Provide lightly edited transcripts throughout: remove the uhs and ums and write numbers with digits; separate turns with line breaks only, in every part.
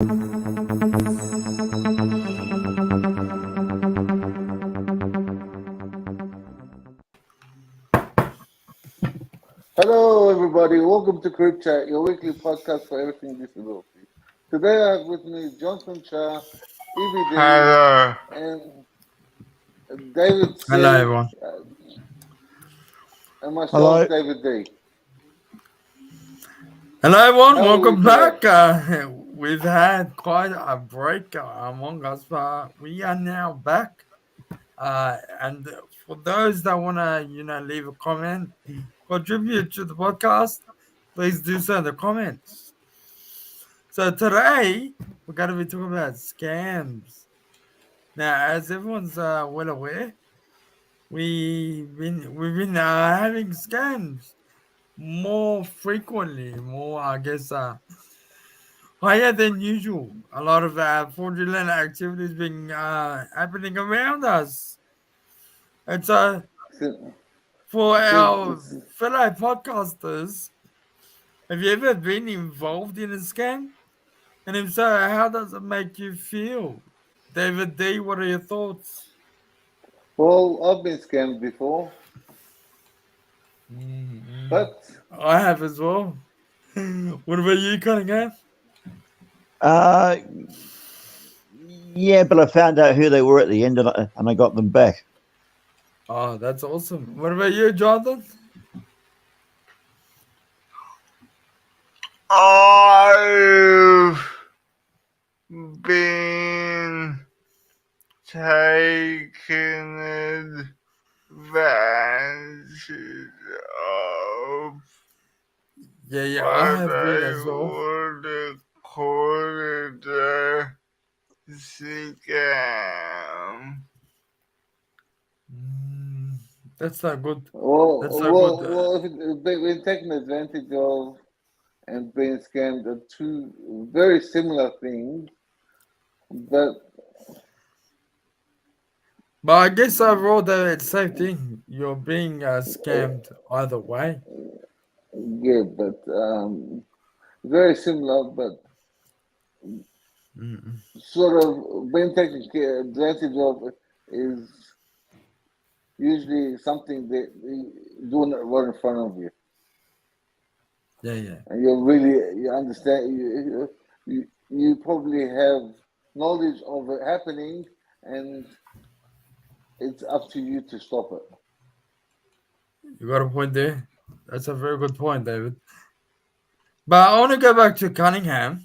Hello, everybody. Welcome to CripChat, your weekly podcast for everything disability. Today, I have with me Johnson Shar, Ibby,
Hello.
and David
Hello,
C,
everyone.
and myself,
Hello.
David D.
Hello, everyone.
How are we
Welcome
today?
back. We've had quite a break among us, but we are now back. And for those that want to, leave a comment, contribute to the podcast, please do so in the comments. So today we're going to be talking about scams. Now, as everyone's well aware, we've been having scams more frequently, more I guess higher than usual. A lot of fraudulent activities being happening around us, and so
Since,
for our
since,
fellow podcasters, have you ever been involved in a scam? And if so, how does it make you feel? David D, what are your thoughts?
well, I've been scammed before,
Mm-hmm.
but
I have as well. What about you, Cunningham?
Uh, yeah, but I found out who they were at the end, and I got them back.
Oh, that's awesome. What about you, Jonathan?
I've been taken advantage of,
Yeah, I
but
have been
I
as well.
would call it a scam.
Mm, that's not good.
well,
That's not good.
if being taken advantage of and being scammed are two very similar things, but
But I guess overall, though, it's the same thing. You're being scammed either way.
yeah, but very similar, but
Mm-mm.
sort of being taken advantage of is usually something that you doing it right in front of you,
Yeah.
and you understand you probably have knowledge of it happening, and it's up to you to stop it.
You got a point there. That's a very good point, David. But I want to go back to Cunningham.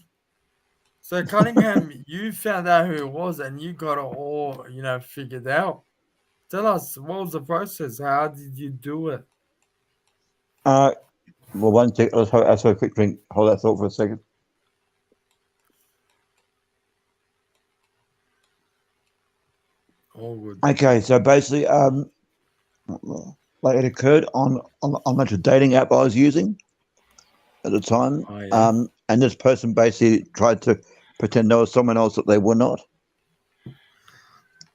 So, Cunningham, you found out who it was and you got it all, figured out. Tell us, what was the process? How did you do it?
Uh, well, one sec. Let's have a quick drink. Hold that thought for a second.
All good.
Okay, so basically, like it occurred on a dating app I was using at the time,
Oh, yeah.
and this person basically tried to pretend there was someone else that they were not.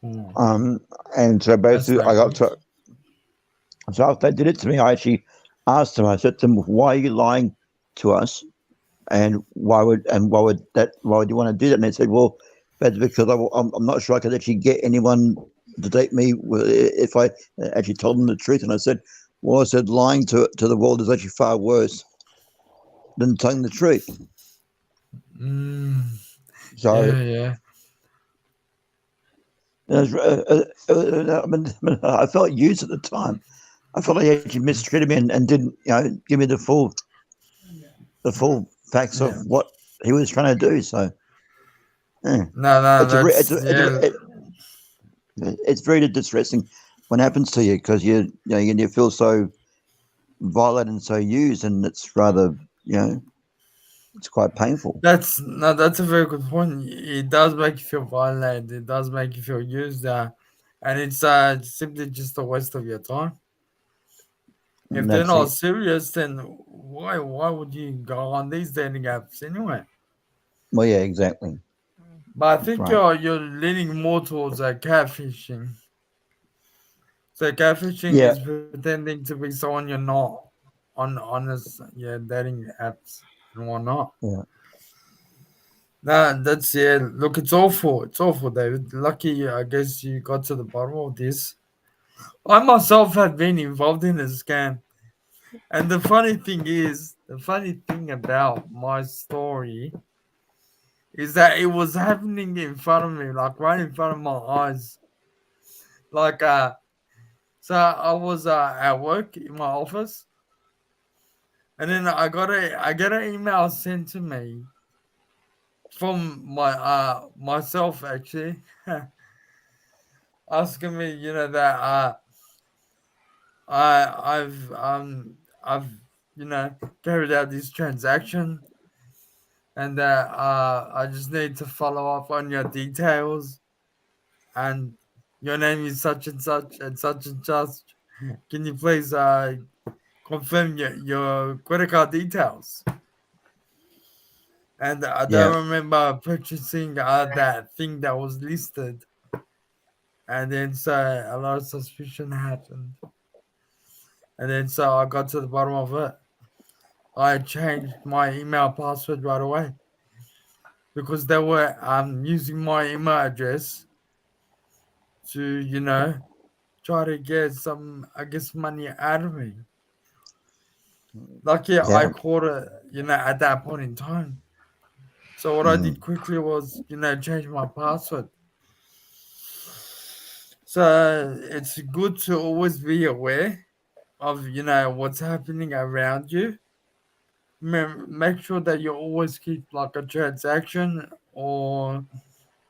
Oh,
And so
that's
basically,
not
I got
good.
to. So after they did it to me, I actually asked them. I said to them, "Why are you lying to us? And why would you want to do that?" And they said, "Well, that's because I'm not sure I could actually get anyone to date me if I actually told them the truth." And I said, "Well, I said lying to the world is actually far worse than telling the truth."
Mm,
So
yeah.
I felt used at the time. I felt like he actually mistreated me and didn't give me the full facts of
Yeah.
what he was trying to do. So yeah.
No,
it's a re-
that's, yeah.
it's very distressing when it happens to you because you feel so violated and so used, and it's rather it's quite painful.
That's a very good point. It does make you feel violated. It does make you feel used, and it's simply just a waste of your time. If
And
they're
that's
not
it.
serious, then why would you go on these dating apps anyway?
Well, yeah, exactly.
But I
That's
think
right.
you're leaning more towards catfishing. So catfishing
Yeah,
is pretending to be someone you're not on this dating apps and whatnot.
yeah.
Nah, that's yeah. Look, it's awful. It's awful, David. Lucky, I guess you got to the bottom of this. I myself have been involved in a scam, and the funny thing about my story is that it was happening in front of me, like right in front of my eyes. Like, so I was at work in my office, and then I get an email sent to me from my myself actually, asking me, that I've carried out this transaction, and that I just need to follow up on your details, and your name is such and such and such and such. Can you please confirm your credit card details? And I
Yeah,
don't remember purchasing that thing that was listed. And then so a lot of suspicion happened. And then so I got to the bottom of it. I changed my email password right away because they were using my email address to, try to get some, I guess, money out of me. Lucky I
yeah,
caught it, at that point in time. So what I did
mm,
quickly was, change my password. So it's good to always be aware of, what's happening around you. Make sure that you always keep like a transaction or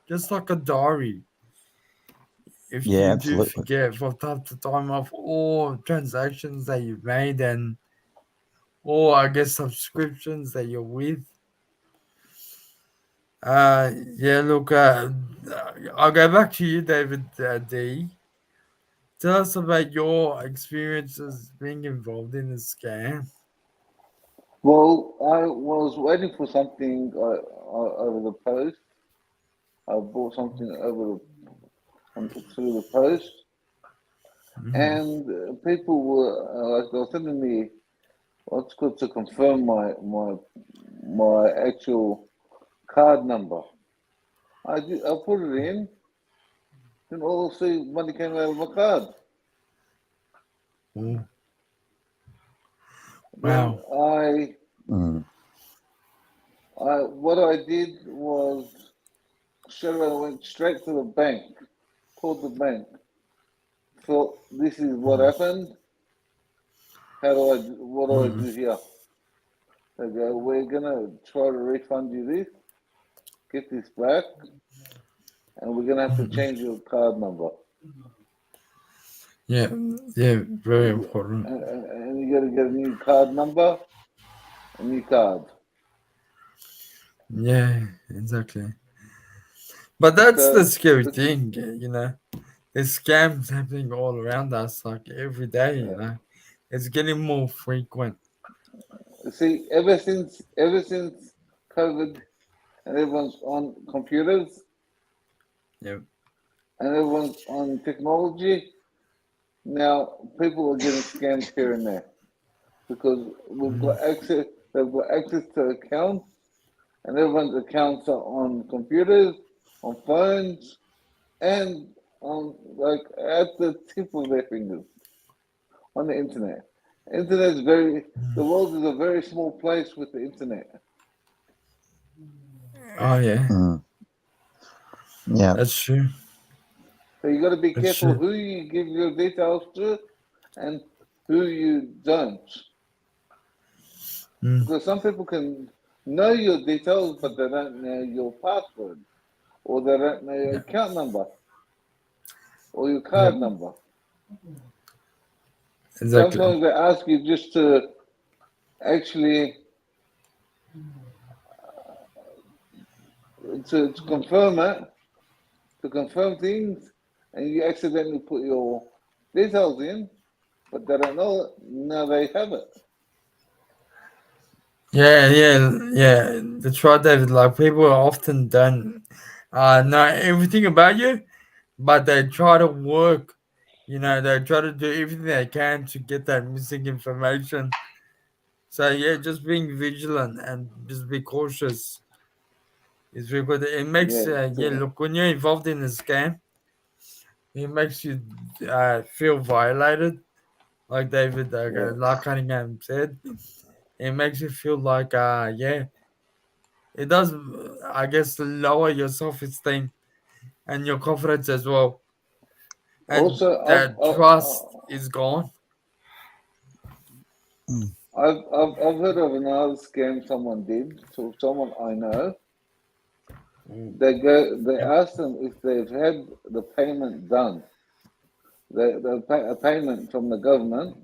just like a diary. If
yeah,
you do
absolutely.
forget from time to time of all transactions that you've made and or I guess subscriptions that you're with. Yeah, look, I'll go back to you, David D. Tell us about your experiences being involved in a scam.
Well, I was waiting for something over the post. I bought something through the post,
Mhm.
and people were like they were telling me what's good to confirm my actual card number. I put it in, then all of a sudden money came out of my card.
Ooh,
Then
wow.
Mm,
what I did was straight away I went straight to the bank, called the bank. So this is what happened. What do I
Mhm.
do here? They go, we're gonna try to refund you this, get this back, and we're gonna have to
Mhm.
change your card number.
Yeah, yeah, very
And,
important.
and you gotta get a new card number, a new card.
Yeah, exactly. But that's the
So,
scary
the,
thing, There's scams happening all around us, like every day. It's getting more frequent.
see, ever since COVID and everyone's on computers
Yep.
and everyone's on technology, now people are getting scammed here and there because we've
Mm.
got access. They've got access to accounts, and everyone's accounts are on computers, on phones, and on like at the tip of their fingers on the internet. Internet's very. The world is a very small place with the internet.
Oh, yeah,
mm, yeah,
that's true.
So you got to be
That's
careful
true.
who you give your details to and who you don't,
Mm.
because some people can know your details but they don't know your password or they don't know your
Yeah.
account number or your
Yep.
card number.
Exactly.
Sometimes they ask you just to actually to confirm it, to confirm things, and you accidentally put your details in, but they don't know it. Now they have it.
Yeah, yeah, yeah. That's right, David. Like people often don't know everything about you, but they try to work. They try to do everything they can to get that missing information. So yeah, just being vigilant and just be cautious. It's very good. It makes
Yeah,
yeah. Look, when you're involved in a scam, it makes you feel violated, like David
yeah.
Lark Cunningham said. It makes you feel like yeah, it does. I guess lower your self esteem and your confidence as well, and
Also,
that trust is gone.
Mm.
I've heard of another scam someone did to someone I know.
Mm.
They ask them if they've had the payment done, a payment from the government,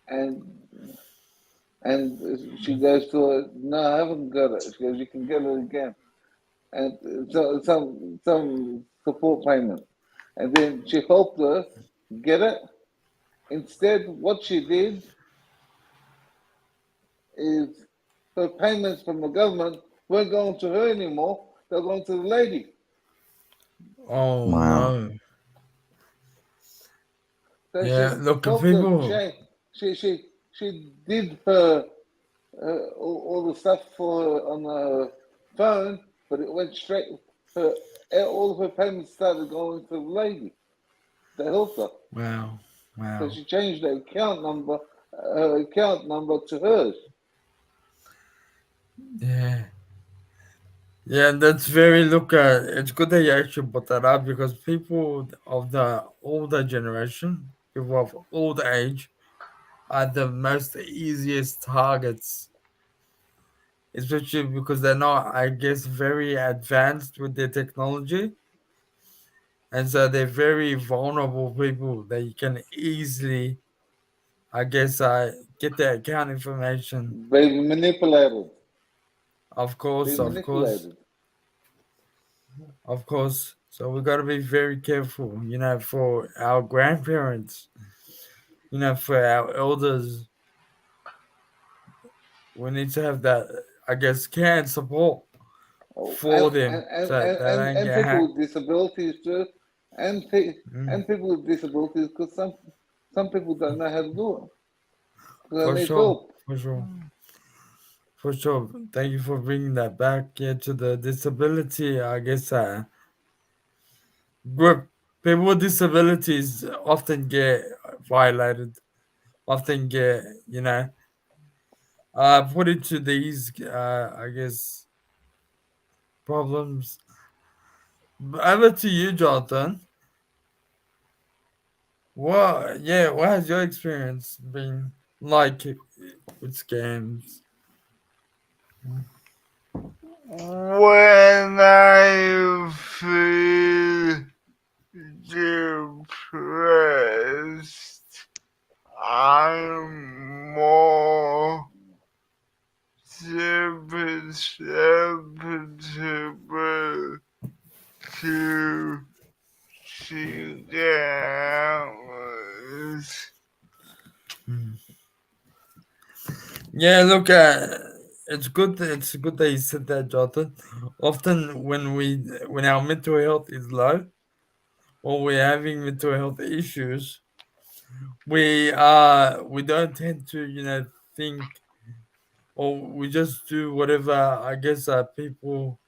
and she goes to her, no, I haven't got it. She goes, you can get it again, and so some support payment, and then she helped her get it. Instead, what she did is her payments from the government weren't going to her anymore. They're going to the lady.
Oh
Wow.
no!
So
Yeah,
she
look,
helped her
people.
change. She did her all the stuff for her on her phone, but it went straight. Her all of her payments started going to the lady. They helped her,
Wow,
so
wow.
she changed her account number to hers.
Yeah, yeah. That's very look. It's good that you actually brought that up because people of the older generation, people of old age, are the most easiest targets, especially because they're not, I guess, very advanced with their technology, and so they're very vulnerable people that you can easily, I guess, get their account information.
Being manipulated,
Of course,
being
of course,
manipulated.
of course. So we got to be very careful, for our grandparents, for our elders. We need to have that, I guess, care and support
Oh,
for them so they don't
and
get
people
hacked.
with disabilities too,
Mm,
and people with disabilities because some people don't know how to do it because
for
they need
sure,
help.
for sure, for sure. Thank you for bringing that back, yeah, to the disability, I guess, group. People with disabilities often get violated, often get, put into these, I guess, problems. Over to you, Jonathan. What has your experience been like with scams?
when I feel depressed, I'm more susceptible to scammers.
Hmm. Yeah, look, it's good. It's good that you said that, Jonathan. Often, when our mental health is low or we're having mental health issues, we don't tend to think, or we just do whatever I guess people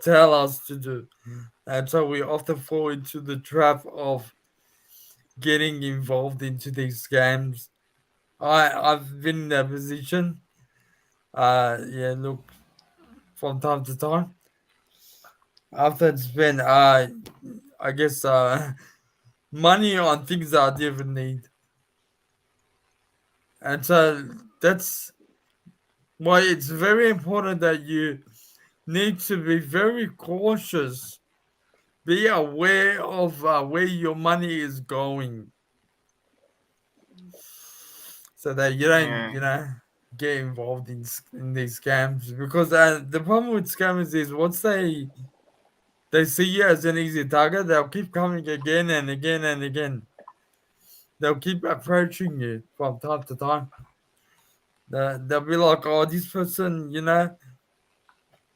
tell us to do, and so we often fall into the trap of getting involved into these scams. I've been in that position. Yeah, look, from time to time. After it's been, I guess, money on things that I didn't need, and so that's why it's very important that you need to be very cautious, be aware of where your money is going, so that you don't,
Yeah,
get involved in these scams. Because the problem with scammers is once they see you as an easy target, they'll keep coming again and again and again. They'll keep approaching you from time to time. They'll be like, "Oh, this person,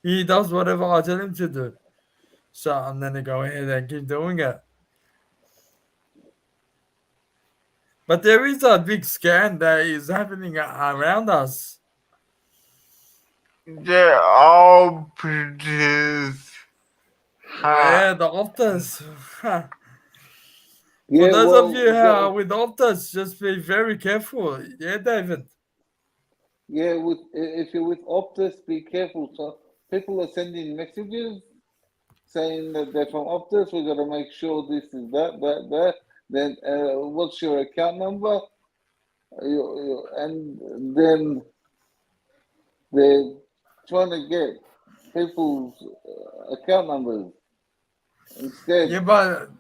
he does whatever I tell him to do." So I'm gonna go ahead and keep doing it. But there is a big scam that is happening around us.
the operators have
Yeah, the Optus. For
Yeah,
those of you
well,
with Optus, just be very careful. Yeah, David.
yeah, if you're with Optus, be careful. So people are sending messages saying that they're from Optus. We've got to make sure this is that. Then what's your account number? And then they're trying to get people's account numbers instead.
Yeah, but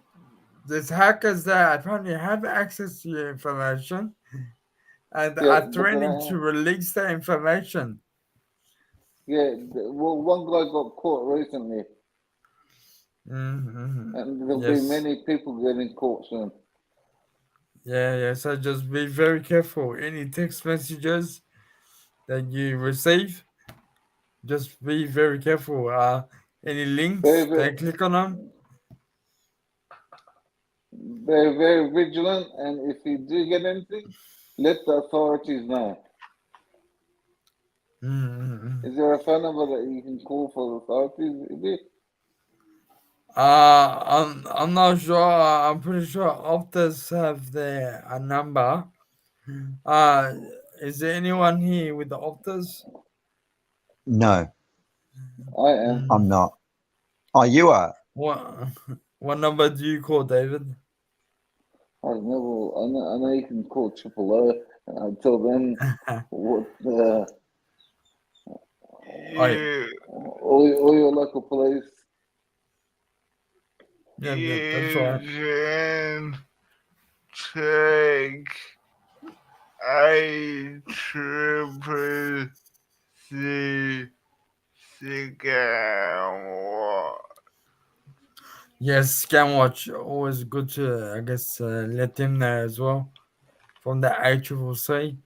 there's hackers that apparently have access to your information and
Yeah,
are
but then
threatening to release the information.
well, one guy got caught recently,
Mm-hmm.
and there'll be
Yes.
many people getting caught soon.
Yeah, yeah. So just be very careful. Any text messages that you receive, just be very careful. Any
Very,
links,
very,
don't click on them.
they're very vigilant, and if you do get anything, let the authorities know.
Mm-hmm.
Is there a phone number that you can call for the authorities?
I'm not sure. I'm pretty sure Optus have their number. Uh, is there anyone here with the Optus?
No,
I am.
Mm.
I'm not. Oh, you are.
What what number do you call, David?
I know. I know you can call Triple O and I tell them what
I
you
all your local police.
yeah, yeah, that's right.
can take a triple C scan.
Yes, Scam Watch always good to I guess let them know as well from the ACCC.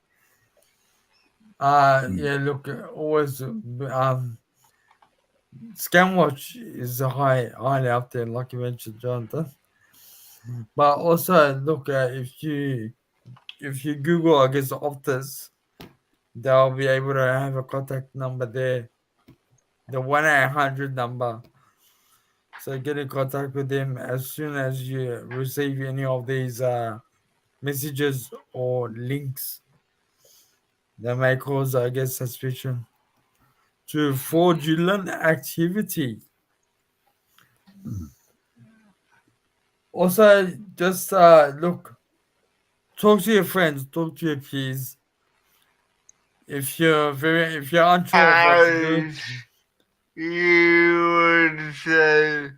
Mm.
Yeah, look, always Scam Watch is a highly up there, like you mentioned, Jonathan. But also, look, if you Google, I guess Optus, they'll be able to have a contact number there, the 1-800 number. So get in contact with them as soon as you receive any of these messages or links that may cause, I guess, suspicion to fraudulent activity.
Mm.
Also, just look, talk to your friends, talk to your peers. If you're unsure of what to do,
As you would say,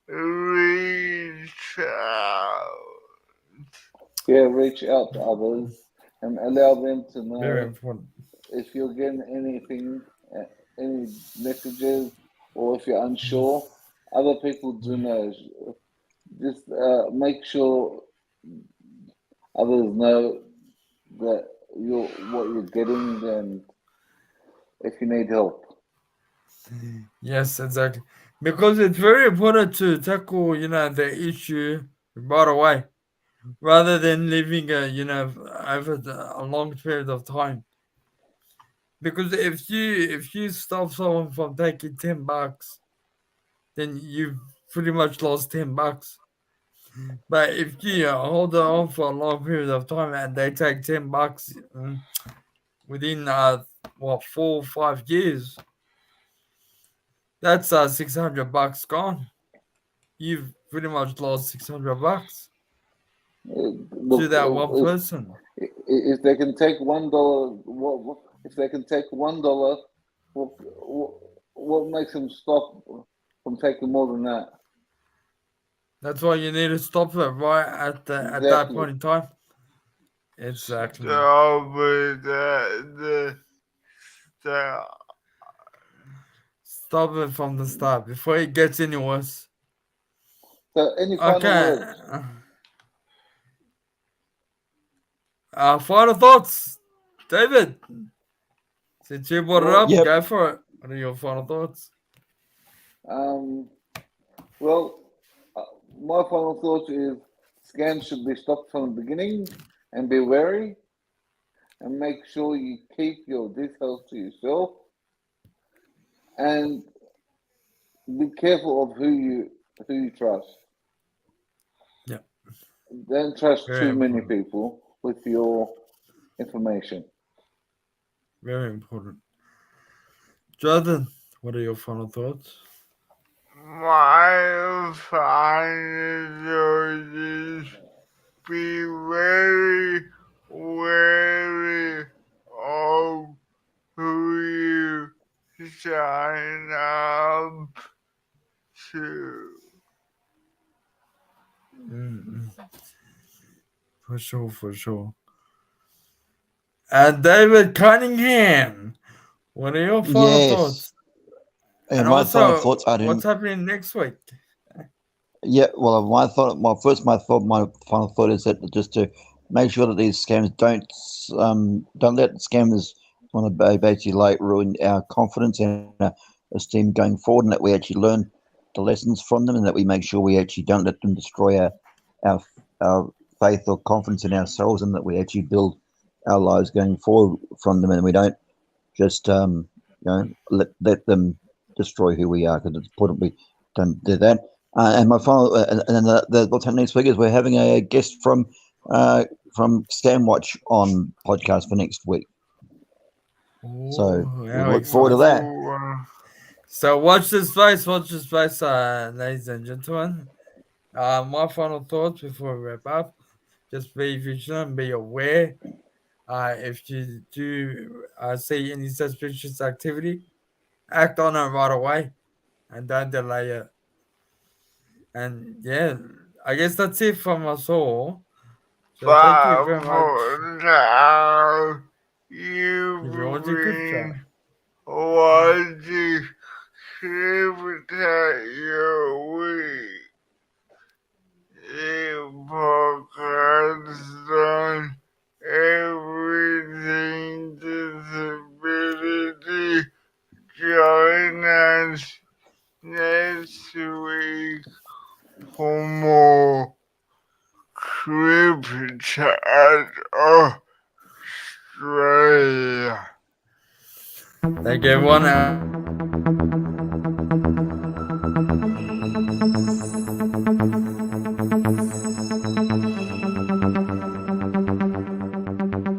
reach out.
Yeah, reach out to others and allow them to
very
know
important.
if you're getting anything, any messages, or if you're unsure. Other people do know. Just make sure others know that you're what you're getting, and if you need help.
Yes, exactly. Because it's very important to tackle, the issue right away, rather than leaving over a long period of time. Because if you stop someone from taking $10, then you've pretty much lost $10. But if you hold it on for a long period of time and they take $10 within 4 or 5 years, that's $600 gone. You've pretty much lost $600 to
Look,
that one person.
if they can take $1, what if they can take $1? What, what, what makes them stop from taking more than that?
That's why you need to stop it right at that
Exactly.
point in time. Exactly.
Stop it at the
Stop it from the start before it gets any worse.
So, any final
Okay.
words?
Final thoughts, David. Since you brought it
Well,
up,
Yep.
go for it. What are your final thoughts?
um, well, uh, my final thought is scams should be stopped from the beginning, and be wary, and make sure you keep your details to yourself. and be careful of who you trust.
Yeah,
Don't trust
very
too many
important.
people with your information.
Very important. Jonathan, what are your final thoughts?
My final is be very wary of who you sign up to.
Mm, for sure, for sure. And David Cunningham, what are your final
Yes.
thoughts?
And
And
my final
also,
thoughts are
what's
in.
happening next week?
Yeah, well, my final thought is that just to make sure that these scams don't let scammers want to basically like ruin our confidence and our esteem going forward, and that we actually learn the lessons from them, and that we make sure we actually don't let them destroy our our faith or confidence in ourselves, and that we actually build our lives going forward from them, and we don't just let them destroy who we are, because it's important we don't do that. And my final, and then what's happening next week is we're having a guest from Scamwatch on podcast for next week. So
Oh,
we
how
look forward to
exciting.
that.
Oh,
So watch this space, ladies and gentlemen. My final thoughts before we wrap up: just be vigilant, be aware. If you do see any suspicious activity, act on it right away and don't delay it. And yeah, I guess that's it from us all. So thank you
but
very much.
for now,
If you want
you've
to CripChat.
been watching CripChat your week. A podcast on everything disability. Join us next week for more CripChat Australia.
Thank you everyone.